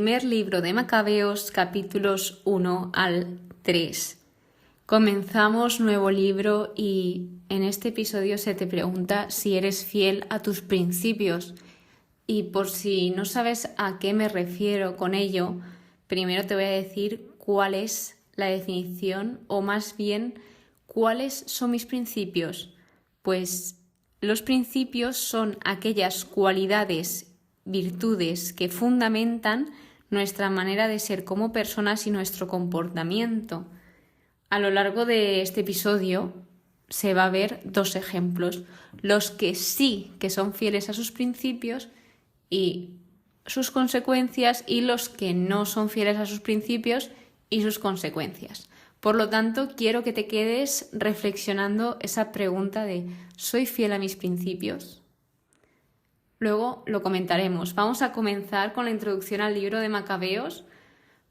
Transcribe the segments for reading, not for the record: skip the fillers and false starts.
Primer libro de Macabeos, capítulos 1 al 3. Comenzamos nuevo libro y en este episodio se te pregunta si eres fiel a tus principios. Y por si no sabes a qué me refiero con ello, primero te voy a decir cuál es la definición, o más bien, cuáles son mis principios. Pues los principios son aquellas cualidades, virtudes que fundamentan nuestra manera de ser como personas y nuestro comportamiento. A lo largo de este episodio se va a ver dos ejemplos: los que sí que son fieles a sus principios y sus consecuencias, y los que no son fieles a sus principios y sus consecuencias. Por lo tanto, quiero que te quedes reflexionando esa pregunta de ¿soy fiel a mis principios? Luego lo comentaremos. Vamos a comenzar con la introducción al libro de Macabeos,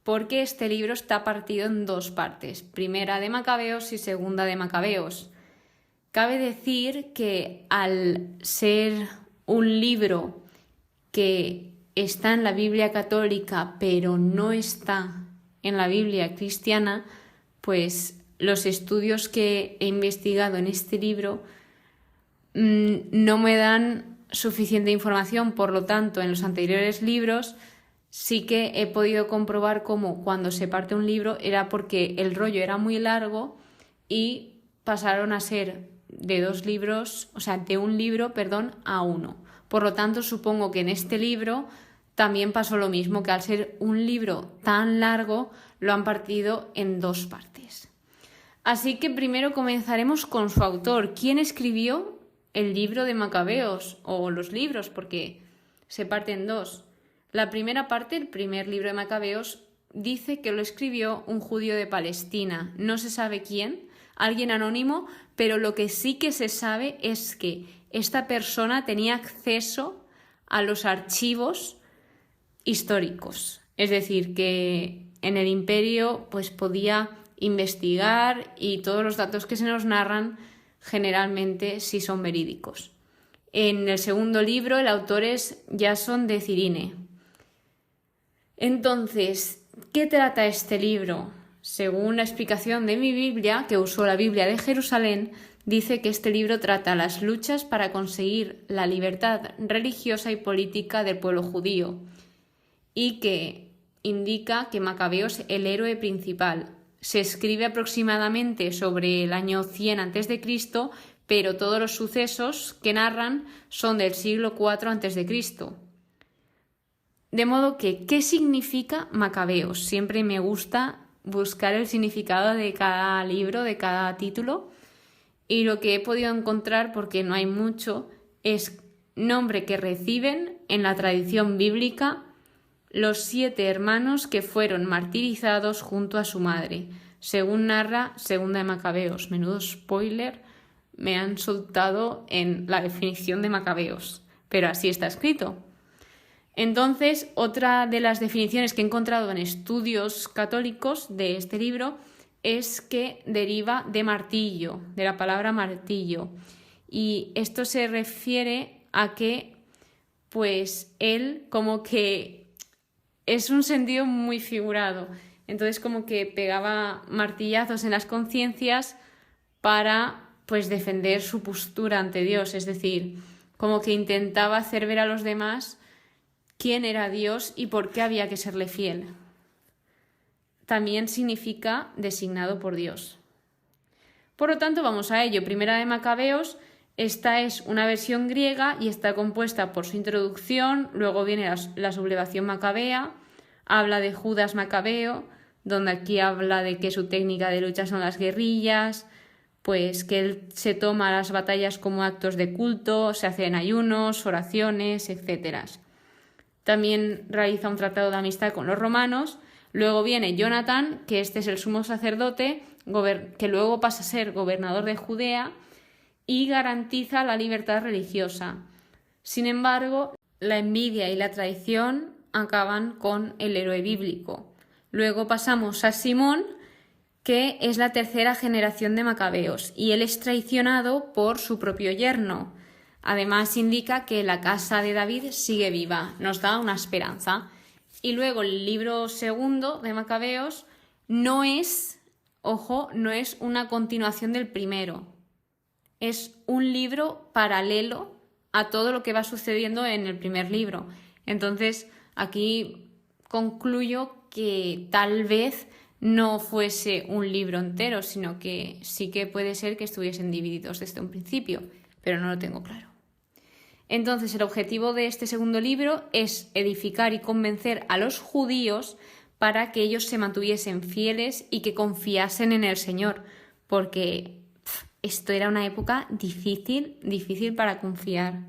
porque este libro está partido en dos partes: primera de Macabeos y segunda de Macabeos. Cabe decir que al ser un libro que está en la Biblia católica pero no está en la Biblia cristiana, pues los estudios que he investigado en este libro no me dan suficiente información. Por lo tanto, en los anteriores libros sí que he podido comprobar cómo cuando se parte un libro era porque el rollo era muy largo y pasaron a ser de un libro a uno. Por lo tanto, supongo que en este libro también pasó lo mismo, que al ser un libro tan largo lo han partido en dos partes. Así que primero comenzaremos con su autor. ¿Quién escribió el libro de Macabeos? O los libros, porque se parte en dos. La primera parte, el primer libro de Macabeos, dice que lo escribió un judío de Palestina. No se sabe quién, alguien anónimo, pero lo que sí que se sabe es que esta persona tenía acceso a los archivos históricos. Es decir, que en el imperio pues podía investigar, y todos los datos que se nos narran generalmente sí son verídicos. En el segundo libro el autor es Jasón de Cirene. Entonces, ¿qué trata este libro? Según la explicación de mi Biblia, que usó la Biblia de Jerusalén, dice que este libro trata las luchas para conseguir la libertad religiosa y política del pueblo judío, y que indica que Macabeos es el héroe principal. Se escribe aproximadamente sobre el año 100 a.C., pero todos los sucesos que narran son del siglo IV a.C. De modo que, ¿qué significa Macabeos? Siempre me gusta buscar el significado de cada libro, de cada título, y lo que he podido encontrar, porque no hay mucho, es nombre que reciben en la tradición bíblica los 7 hermanos que fueron martirizados junto a su madre, según narra segunda de Macabeos. Menudo spoiler me han soltado en la definición de Macabeos, pero así está escrito. Entonces, otra de las definiciones que he encontrado en estudios católicos de este libro es que deriva de martillo, de la palabra martillo. Y esto se refiere a que, pues, él como que es un sentido muy figurado. Entonces, como que pegaba martillazos en las conciencias para, pues, defender su postura ante Dios. Es decir, como que intentaba hacer ver a los demás quién era Dios y por qué había que serle fiel. También significa designado por Dios. Por lo tanto, vamos a ello. Primera de Macabeos, esta es una versión griega y está compuesta por su introducción, luego viene la sublevación macabea, habla de Judas Macabeo, donde aquí habla de que su técnica de lucha son las guerrillas, pues que él se toma las batallas como actos de culto, se hacen ayunos, oraciones, etc. También realiza un tratado de amistad con los romanos. Luego viene Jonatán, que este es el sumo sacerdote, que luego pasa a ser gobernador de Judea y garantiza la libertad religiosa. Sin embargo, la envidia y la traición acaban con el héroe bíblico. Luego pasamos a Simón, que es la tercera generación de Macabeos, y él es traicionado por su propio yerno. Además, indica que la casa de David sigue viva, nos da una esperanza. Y luego el libro segundo de Macabeos no es, ojo, no es una continuación del primero. Es un libro paralelo a todo lo que va sucediendo en el primer libro. Entonces, aquí concluyo que tal vez no fuese un libro entero, sino que sí que puede ser que estuviesen divididos desde un principio, pero no lo tengo claro. Entonces, el objetivo de este segundo libro es edificar y convencer a los judíos para que ellos se mantuviesen fieles y que confiasen en el Señor, porque esto era una época difícil para confiar.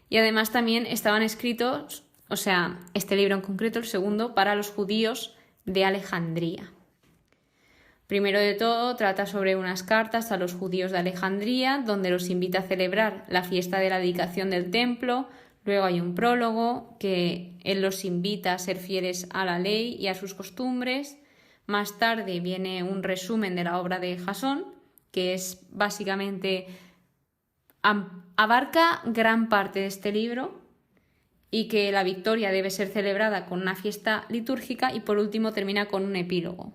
Y además también estaban escritos, o sea, este libro en concreto, el segundo, para los judíos de Alejandría. Primero de todo, trata sobre unas cartas a los judíos de Alejandría, donde los invita a celebrar la fiesta de la dedicación del templo. Luego hay un prólogo que él los invita a ser fieles a la ley y a sus costumbres. Más tarde viene un resumen de la obra de Jasón, que es básicamente abarca gran parte de este libro y que la victoria debe ser celebrada con una fiesta litúrgica y por último termina con un epílogo.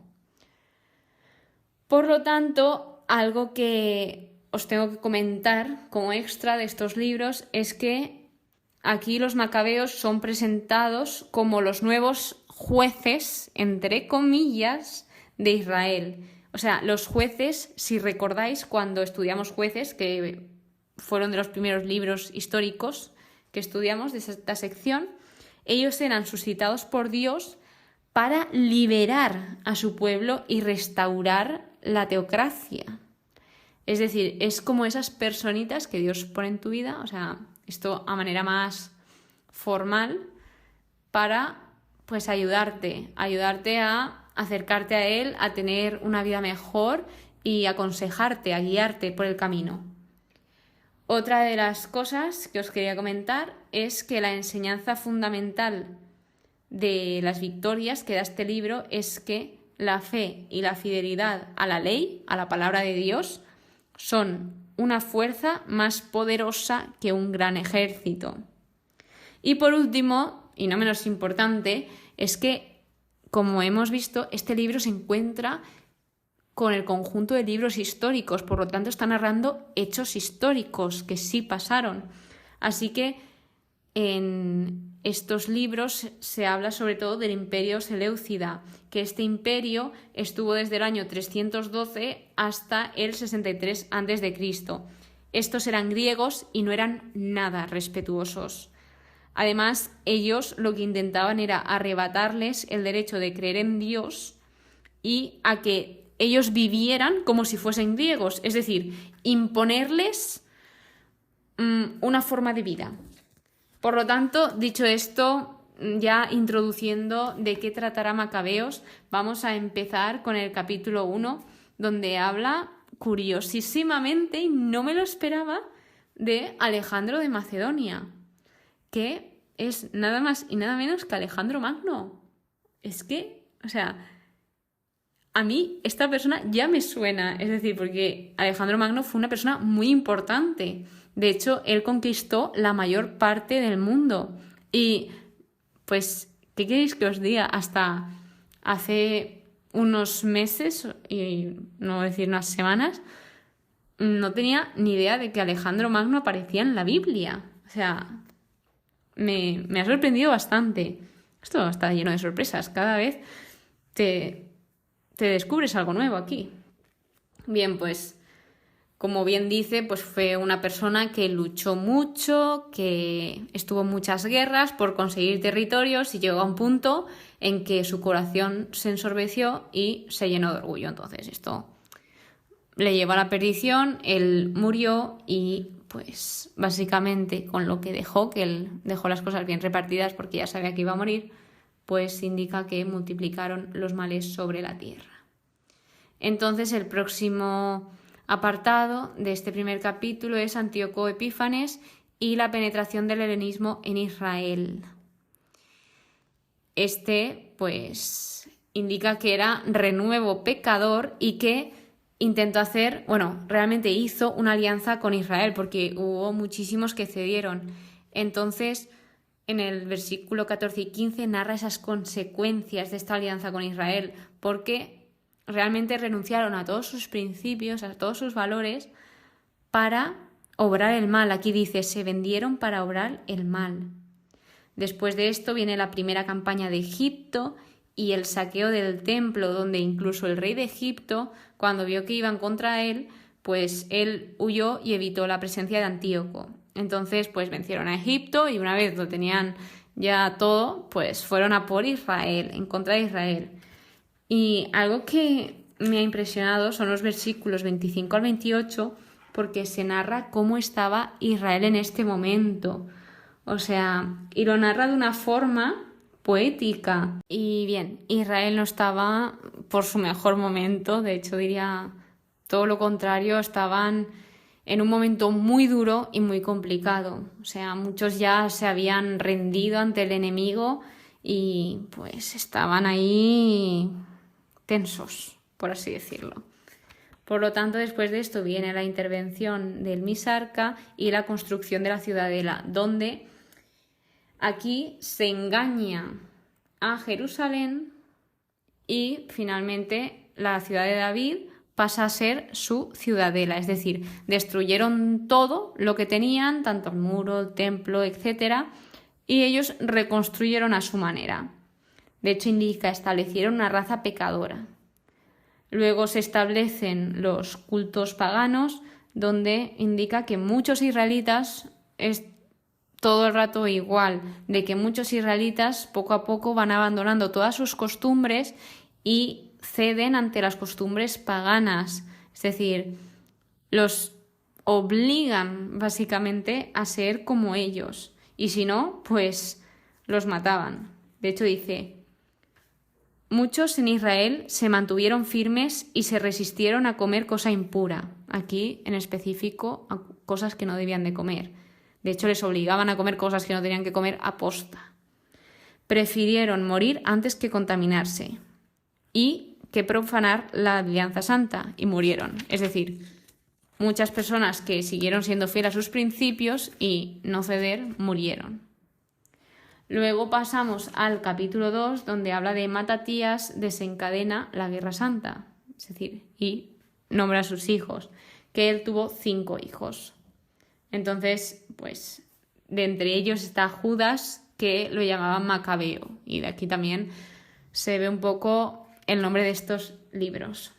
Por lo tanto, algo que os tengo que comentar como extra de estos libros es que aquí los macabeos son presentados como los nuevos jueces, entre comillas, de Israel. O sea, los jueces, si recordáis cuando estudiamos jueces, que fueron de los primeros libros históricos que estudiamos de esta sección, ellos eran suscitados por Dios para liberar a su pueblo y restaurar la teocracia. Es decir, es como esas personitas que Dios pone en tu vida, o sea, esto a manera más formal, para pues ayudarte a acercarte a Él, a tener una vida mejor y aconsejarte, a guiarte por el camino. Otra de las cosas que os quería comentar es que la enseñanza fundamental de las victorias que da este libro es que la fe y la fidelidad a la ley, a la palabra de Dios, son una fuerza más poderosa que un gran ejército. Y por último, y no menos importante, es que, como hemos visto, este libro se encuentra con el conjunto de libros históricos, por lo tanto está narrando hechos históricos que sí pasaron. Así que en estos libros se habla sobre todo del Imperio Seleucida, que este imperio estuvo desde el año 312 hasta el 63 a.C. Estos eran griegos y no eran nada respetuosos. Además, ellos lo que intentaban era arrebatarles el derecho de creer en Dios y a que ellos vivieran como si fuesen griegos, es decir, imponerles una forma de vida. Por lo tanto, dicho esto, ya introduciendo de qué tratará Macabeos, vamos a empezar con el capítulo 1, donde habla curiosísimamente, y no me lo esperaba, de Alejandro de Macedonia, que es nada más y nada menos que Alejandro Magno. Es que, o sea, a mí esta persona ya me suena, es decir, porque Alejandro Magno fue una persona muy importante. De hecho, él conquistó la mayor parte del mundo. Y, pues, ¿qué queréis que os diga? Hasta hace unos meses, y no voy a decir unas semanas, no tenía ni idea de que Alejandro Magno aparecía en la Biblia. O sea, me ha sorprendido bastante. Esto está lleno de sorpresas. Cada vez te descubres algo nuevo aquí. Bien, pues, como bien dice, pues fue una persona que luchó mucho, que estuvo en muchas guerras por conseguir territorios y llegó a un punto en que su corazón se ensorbeció y se llenó de orgullo. Entonces esto le llevó a la perdición, él murió y pues básicamente con lo que dejó, que él dejó las cosas bien repartidas porque ya sabía que iba a morir, pues indica que multiplicaron los males sobre la tierra. Entonces el próximo apartado de este primer capítulo es Antíoco Epífanes y la penetración del helenismo en Israel. Este, pues, indica que era renuevo pecador y que intentó hacer, realmente hizo una alianza con Israel porque hubo muchísimos que cedieron. Entonces, en el versículo 14 y 15 narra esas consecuencias de esta alianza con Israel, porque realmente renunciaron a todos sus principios, a todos sus valores, para obrar el mal. Aquí dice, se vendieron para obrar el mal. Después de esto viene la primera campaña de Egipto y el saqueo del templo, donde incluso el rey de Egipto, cuando vio que iban contra él, pues él huyó y evitó la presencia de Antíoco. Entonces, pues vencieron a Egipto y una vez lo tenían ya todo, pues fueron a por Israel, en contra de Israel. Y algo que me ha impresionado son los versículos 25 al 28, porque se narra cómo estaba Israel en este momento. O sea, y lo narra de una forma poética. Y bien, Israel no estaba por su mejor momento, de hecho diría todo lo contrario, estaban en un momento muy duro y muy complicado. O sea, muchos ya se habían rendido ante el enemigo y pues estaban ahí tensos, por así decirlo. Por lo tanto, después de esto viene la intervención del Misarca y la construcción de la ciudadela, donde aquí se engaña a Jerusalén y finalmente la ciudad de David pasa a ser su ciudadela, es decir, destruyeron todo lo que tenían, tanto el muro, el templo, etc., y ellos reconstruyeron a su manera. De hecho, indica, establecieron una raza pecadora. Luego se establecen los cultos paganos, donde indica que muchos israelitas, es todo el rato igual, de que muchos israelitas poco a poco van abandonando todas sus costumbres y ceden ante las costumbres paganas. Es decir, los obligan básicamente a ser como ellos. Y si no, pues los mataban. De hecho dice, muchos en Israel se mantuvieron firmes y se resistieron a comer cosa impura. Aquí, en específico, a cosas que no debían de comer. De hecho, les obligaban a comer cosas que no tenían que comer aposta. Prefirieron morir antes que contaminarse y que profanar la alianza santa, y murieron. Es decir, muchas personas que siguieron siendo fieles a sus principios y no ceder, murieron. Luego pasamos al capítulo 2, donde habla de Matatías desencadena la guerra santa, es decir, y nombra a sus hijos, que él tuvo 5 hijos. Entonces, pues, de entre ellos está Judas, que lo llamaban Macabeo, y de aquí también se ve un poco el nombre de estos libros.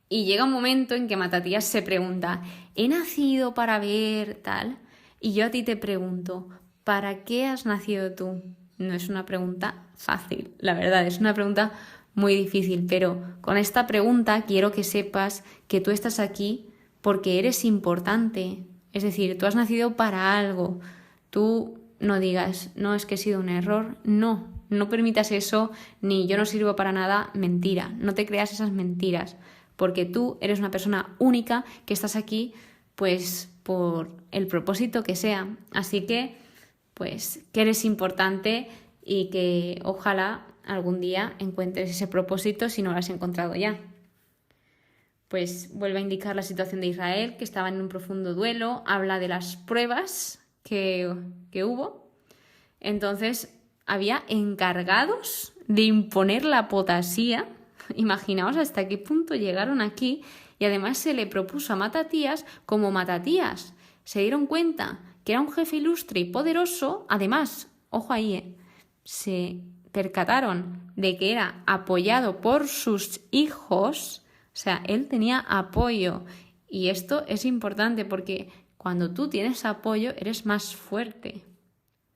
Y llega un momento en que Matatías se pregunta, ¿he nacido para ver tal? Y yo a ti te pregunto, ¿para qué has nacido tú? No es una pregunta fácil, la verdad, es una pregunta muy difícil, pero con esta pregunta quiero que sepas que tú estás aquí porque eres importante. Es decir, tú has nacido para algo. Tú no digas, no, es que he sido un error. No permitas eso, ni yo no sirvo para nada. Mentira, no te creas esas mentiras, porque tú eres una persona única que estás aquí pues por el propósito que sea. Así que pues que eres importante y que ojalá algún día encuentres ese propósito si no lo has encontrado ya. Pues vuelve a indicar la situación de Israel, que estaba en un profundo duelo, habla de las pruebas que hubo. Entonces había encargados de imponer la apostasía. Imaginaos hasta qué punto llegaron aquí, y además se le propuso a Matatías como Matatías. Se dieron cuenta que era un jefe ilustre y poderoso, además, ojo ahí, se percataron de que era apoyado por sus hijos. O sea, él tenía apoyo, y esto es importante porque cuando tú tienes apoyo eres más fuerte.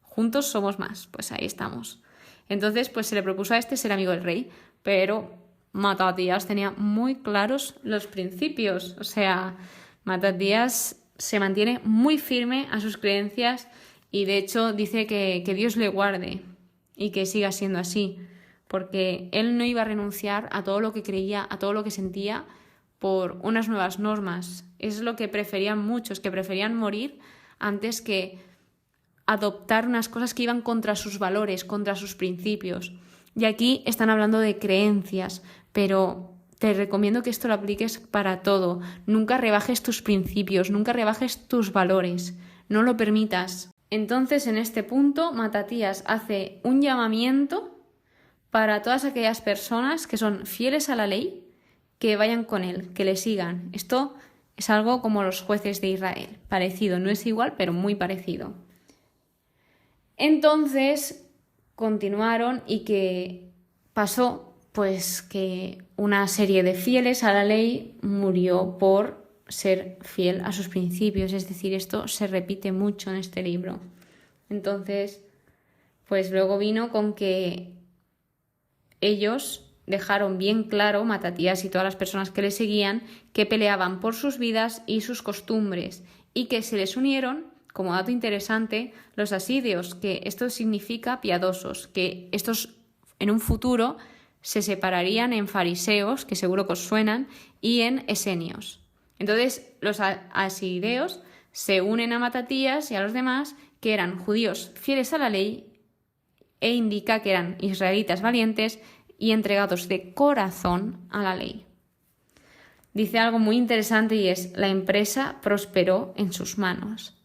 Juntos somos más, pues ahí estamos. Entonces, pues se le propuso a este ser amigo del rey, pero Matatías tenía muy claros los principios. O sea, Matatías se mantiene muy firme a sus creencias y de hecho dice que Dios le guarde y que siga siendo así, porque él no iba a renunciar a todo lo que creía, a todo lo que sentía por unas nuevas normas. Es lo que preferían muchos, que preferían morir antes que adoptar unas cosas que iban contra sus valores, contra sus principios. Y aquí están hablando de creencias, pero te recomiendo que esto lo apliques para todo. Nunca rebajes tus principios, nunca rebajes tus valores. No lo permitas. Entonces, en este punto, Matatías hace un llamamiento para todas aquellas personas que son fieles a la ley, que vayan con él, que le sigan. Esto es algo como los jueces de Israel, parecido, no es igual, pero muy parecido. Entonces, continuaron y que pasó, pues que una serie de fieles a la ley murió por ser fiel a sus principios, es decir, esto se repite mucho en este libro. Entonces, pues luego vino con que ellos dejaron bien claro, Matatías y todas las personas que le seguían, que peleaban por sus vidas y sus costumbres, y que se les unieron, como dato interesante, los asideos, que esto significa piadosos, que estos en un futuro se separarían en fariseos, que seguro que os suenan, y en esenios. Entonces, los asideos se unen a Matatías y a los demás, que eran judíos fieles a la ley, e indica que eran israelitas valientes y entregados de corazón a la ley. Dice algo muy interesante y es: la empresa prosperó en sus manos.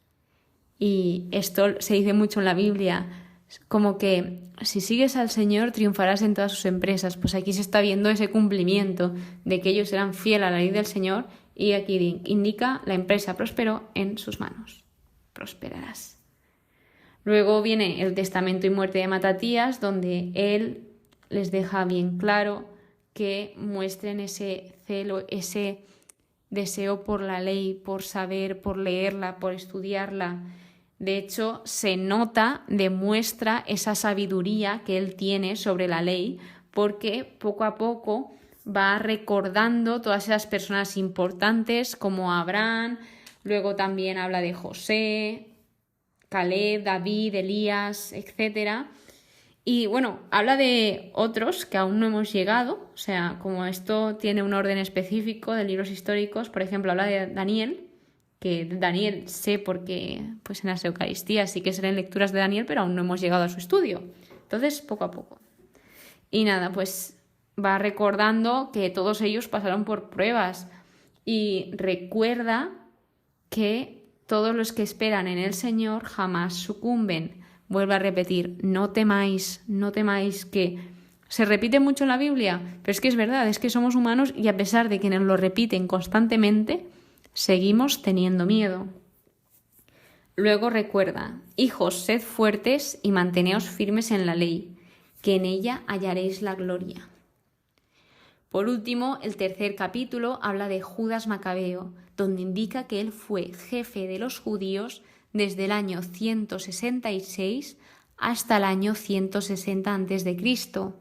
Y esto se dice mucho en la Biblia, como que si sigues al Señor triunfarás en todas sus empresas. Pues aquí se está viendo ese cumplimiento de que ellos eran fieles a la ley del Señor, y aquí indica: la empresa prosperó en sus manos. Prosperarás. Luego viene el testamento y muerte de Matatías, donde él les deja bien claro que muestren ese celo, ese deseo por la ley, por saber, por leerla, por estudiarla. De hecho, se nota, demuestra esa sabiduría que él tiene sobre la ley, porque poco a poco va recordando todas esas personas importantes como Abraham, luego también habla de José, Caleb, David, Elías, etc. Y bueno, habla de otros que aún no hemos llegado, o sea, como esto tiene un orden específico de libros históricos, por ejemplo, habla de Daniel, que Daniel sé porque pues en las Eucaristías sí que se leen lecturas de Daniel, pero aún no hemos llegado a su estudio. Entonces, poco a poco. Y nada, pues va recordando que todos ellos pasaron por pruebas y recuerda que todos los que esperan en el Señor jamás sucumben. Vuelvo a repetir, no temáis, que se repite mucho en la Biblia, pero es que es verdad, es que somos humanos y a pesar de que nos lo repiten constantemente, seguimos teniendo miedo. Luego recuerda: hijos, sed fuertes y manteneos firmes en la ley, que en ella hallaréis la gloria. Por último, el tercer capítulo habla de Judas Macabeo, donde indica que él fue jefe de los judíos desde el año 166 hasta el año 160 a.C.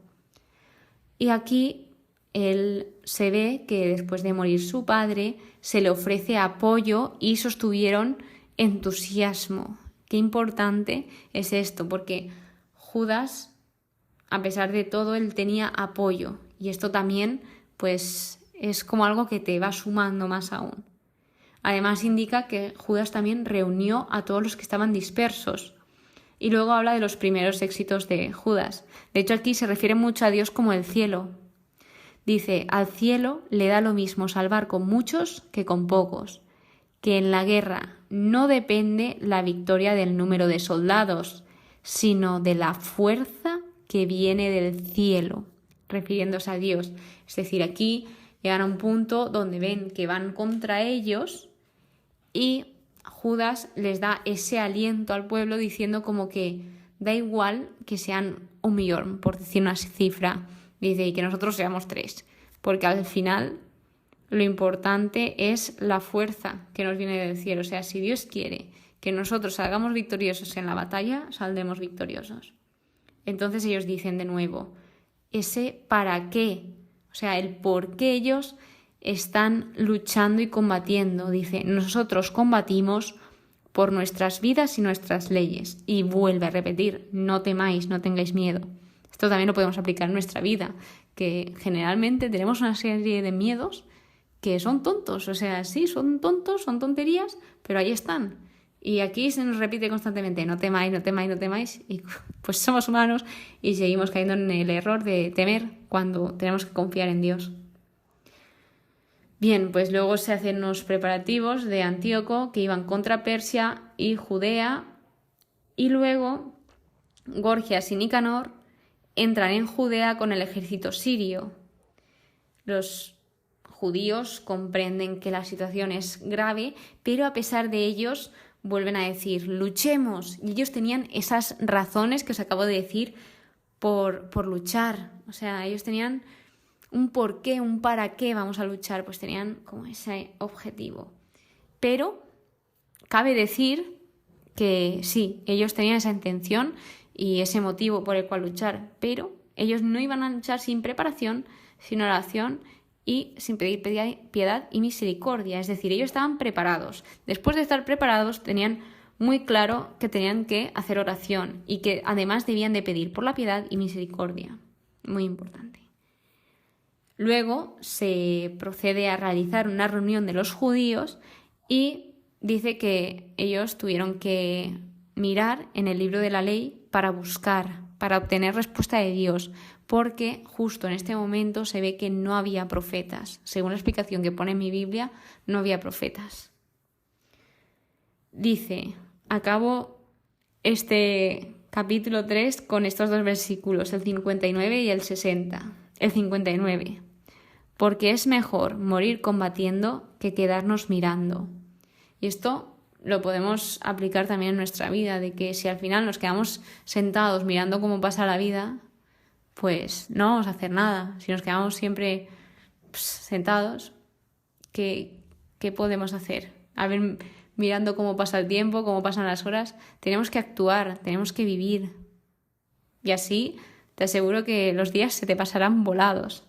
Y aquí él se ve que después de morir su padre se le ofrece apoyo y sostuvieron entusiasmo. Qué importante es esto, porque Judas, a pesar de todo, él tenía apoyo, y esto también pues es como algo que te va sumando más aún. Además indica que Judas también reunió a todos los que estaban dispersos. Y luego habla de los primeros éxitos de Judas. De hecho, aquí se refiere mucho a Dios como el cielo. Dice: al cielo le da lo mismo salvar con muchos que con pocos, que en la guerra no depende la victoria del número de soldados, sino de la fuerza que viene del cielo, refiriéndose a Dios. Es decir, aquí llegan a un punto donde ven que van contra ellos y Judas les da ese aliento al pueblo diciendo como que da igual que sean 1.000.000, por decir una cifra. Dice, y que nosotros seamos 3, porque al final lo importante es la fuerza que nos viene del cielo. O sea, si Dios quiere que nosotros salgamos victoriosos en la batalla, saldremos victoriosos. Entonces ellos dicen de nuevo, ese para qué, o sea, el por qué ellos están luchando y combatiendo. Dice, nosotros combatimos por nuestras vidas y nuestras leyes. Y vuelve a repetir, no temáis, no tengáis miedo. Esto también lo podemos aplicar en nuestra vida, que generalmente tenemos una serie de miedos que son tontos. O sea, sí, son tontos, son tonterías, pero ahí están. Y aquí se nos repite constantemente, no temáis, no temáis, no temáis. Y pues somos humanos y seguimos cayendo en el error de temer cuando tenemos que confiar en Dios. Bien, pues luego se hacen unos preparativos de Antíoco que iban contra Persia y Judea, Y luego Gorgias y Nicanor entran en Judea con el ejército sirio. Los judíos comprenden que la situación es grave, pero a pesar de ellos vuelven a decir, luchemos. Y ellos tenían esas razones que os acabo de decir por luchar. O sea, ellos tenían un por qué, un para qué vamos a luchar, pues tenían como ese objetivo. Pero cabe decir que sí, ellos tenían esa intención y ese motivo por el cual luchar, pero ellos no iban a luchar sin preparación, sin oración y sin pedir piedad y misericordia. Es decir, ellos estaban preparados. Después de estar preparados, tenían muy claro que tenían que hacer oración y que además debían de pedir por la piedad y misericordia. Muy importante. Luego se procede a realizar una reunión de los judíos y dice que ellos tuvieron que mirar en el libro de la ley para buscar, para obtener respuesta de Dios, porque justo en este momento se ve que no había profetas. Según la explicación que pone en mi Biblia, no había profetas. Dice, acabo este capítulo 3 con estos dos versículos, el 59 y el 60. El 59. Porque es mejor morir combatiendo que quedarnos mirando. Y esto lo podemos aplicar también en nuestra vida, de que si al final nos quedamos sentados mirando cómo pasa la vida, pues no vamos a hacer nada. Si nos quedamos siempre sentados, ¿qué podemos hacer? A ver, mirando cómo pasa el tiempo, cómo pasan las horas, tenemos que actuar, tenemos que vivir. Y así te aseguro que los días se te pasarán volados.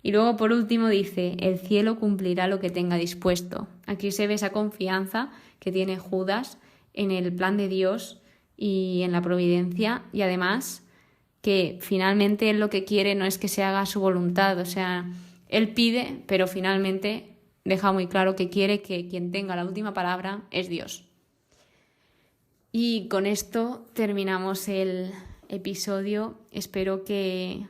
Y luego por último dice, el cielo cumplirá lo que tenga dispuesto. Aquí se ve esa confianza que tiene Judas en el plan de Dios y en la providencia, y además que finalmente él lo que quiere no es que se haga su voluntad, o sea, él pide, pero finalmente deja muy claro que quiere que quien tenga la última palabra es Dios. Y con esto terminamos el episodio. Espero que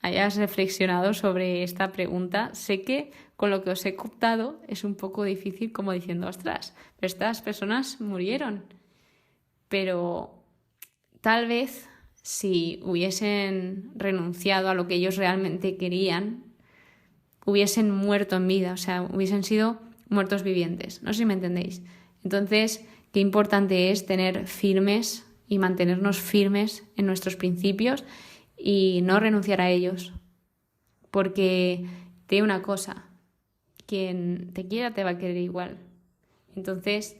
hayas reflexionado sobre esta pregunta. Sé que con lo que os he contado es un poco difícil, como diciendo, ostras, pero estas personas murieron. Pero tal vez si hubiesen renunciado a lo que ellos realmente querían, hubiesen muerto en vida, o sea, hubiesen sido muertos vivientes. No sé si me entendéis. Entonces, qué importante es tener firmes y mantenernos firmes en nuestros principios y no renunciar a ellos, porque te digo una cosa, quien te quiera te va a querer igual. Entonces,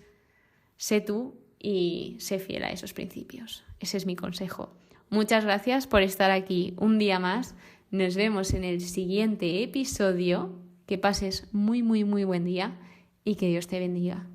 sé tú y sé fiel a esos principios. Ese es mi consejo. Muchas gracias por estar aquí un día más. Nos vemos en el siguiente episodio. Que pases muy, muy, muy buen día y que Dios te bendiga.